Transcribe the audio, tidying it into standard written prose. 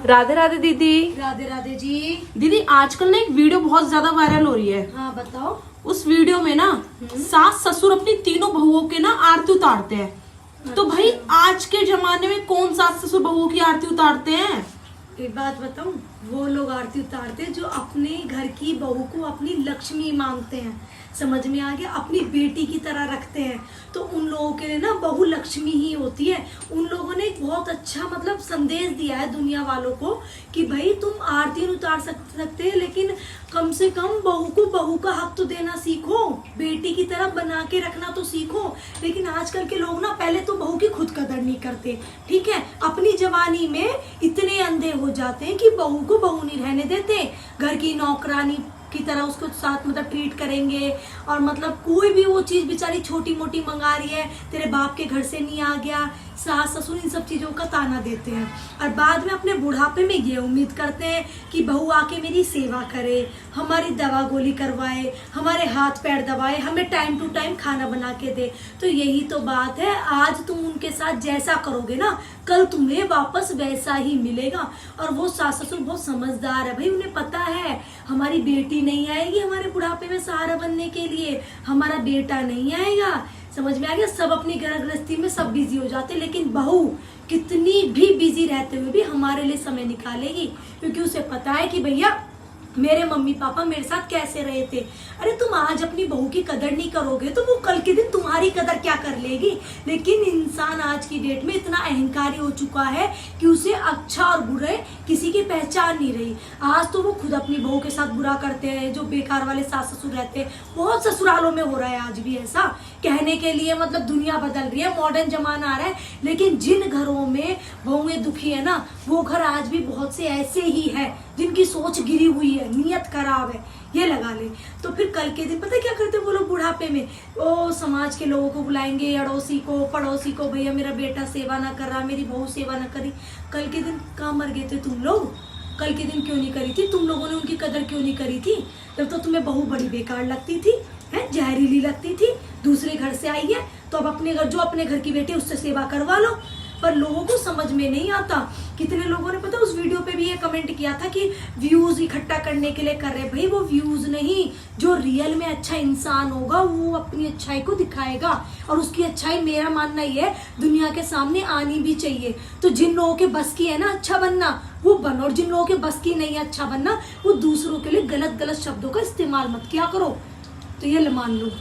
राधे राधे दीदी। राधे राधे जी। दीदी आजकल ना एक वीडियो बहुत ज्यादा वायरल हो रही है। हाँ बताओ। उस वीडियो में ना सास ससुर अपनी तीनों बहुओं के ना आरती उतारते हैं। तो भाई आज के जमाने में कौन सास ससुर बहुओं की आरती उतारते हैं? एक बात बताऊं, वो लोग आरती उतारते हैं जो अपने घर की बहू को अपनी लक्ष्मी मानते हैं। समझ में आ गया? अपनी बेटी की तरह रखते हैं। तो उन लोगों के लिए ना बहू लक्ष्मी ही होती है। उन लोगों ने एक बहुत अच्छा मतलब संदेश दिया है दुनिया वालों को कि भाई तुम आरती उतार सकते हैं, लेकिन कम से कम बहू को बहू का हक तो देना सीखो, बेटी की तरह बना के रखना तो सीखो। लेकिन आजकल के लोग ना पहले तो बहू की खुद कदर नहीं करते, ठीक है, अपनी जवानी में इतने अंधे हो जाते हैं कि बहू को बहू नहीं रहने देते, घर की नौकरानी की तरह उसको साथ मतलब ट्रीट करेंगे। और मतलब कोई भी वो चीज बेचारी छोटी मोटी मंगा रही है, तेरे बाप के घर से नहीं आ गया, सास ससुर इन सब चीजों का ताना देते हैं। और बाद में अपने बुढ़ापे में ये उम्मीद करते हैं कि बहू आके मेरी सेवा करे, हमारी दवा गोली करवाए, हमारे हाथ पैर दबाए, हमें टाइम टू टाइम खाना बना के दे। तो यही तो बात है, आज तुम उनके साथ जैसा करोगे ना, कल तुम्हें वापस वैसा ही मिलेगा। और वो सास ससुर बहुत समझदार है भाई, उन्हें पता है हमारी बेटी नहीं आएगी हमारे बुढ़ापे में सहारा बनने के लिए, हमारा बेटा नहीं आएगा। समझ में आ गया? सब अपनी घर गृहस्थी में सब बिजी हो जाते, लेकिन बहू कितनी भी बिजी रहते हुए भी हमारे लिए समय निकालेगी, क्योंकि उसे पता है कि भैया मेरे मम्मी पापा मेरे साथ कैसे रहे थे। अरे तुम आज अपनी बहू की कदर नहीं करोगे तो वो कल के दिन तुम्हारी कदर क्या कर लेगी? लेकिन इंसान आज की डेट में इतना अहंकारी हो चुका है कि उसे अच्छा और बुरे किसी की पहचान नहीं रही। आज तो वो खुद अपनी बहू के साथ बुरा करते हैं, जो बेकार वाले सास ससुर रहते हैं। बहुत ससुरालों में हो रहा है आज भी ऐसा। कहने के लिए मतलब दुनिया बदल रही है, मॉडर्न जमाना आ रहा है, लेकिन जिन घरों में बहुएं दुखी है ना, वो घर आज भी बहुत से ऐसे ही है जिनकी सोच गिरी हुई है, नियत खराब है, ये लगा ले। तो फिर कल के दिन पता है क्या करते वो लोग बुढ़ापे में? वो समाज के लोगों को बुलाएंगे, अड़ोसी को पड़ोसी को, भैया मेरा बेटा सेवा ना कर रहा, मेरी बहू सेवा ना करी। कल के दिन कहाँ मर गए थे तुम लोग? कल के दिन क्यों नहीं करी थी तुम लोगों ने? उनकी कदर क्यों नहीं करी थी? जब तो तुम्हें बहू बड़ी बेकार लगती थी, है जहरीली लगती थी, दूसरे घर से आई है तो अब अपने घर, जो अपने घर की बेटी उससे सेवा करवा लो। पर लोगों को समझ में नहीं आता। कितने लोगों ने पता उस वीडियो पे भी ये कमेंट किया था कि व्यूज इकट्ठा करने के लिए कर रहे। भाई वो व्यूज नहीं, जो रियल में अच्छा इंसान होगा वो अपनी अच्छाई को दिखाएगा, और उसकी अच्छाई मेरा मानना ये है दुनिया के सामने आनी भी चाहिए। तो जिन लोगों के बस की है ना अच्छा बनना, वो बनो, और जिन लोगों के बस की नहीं है अच्छा बनना, वो दूसरों के लिए गलत गलत शब्दों का इस्तेमाल मत किया करो। तो ये मान लो।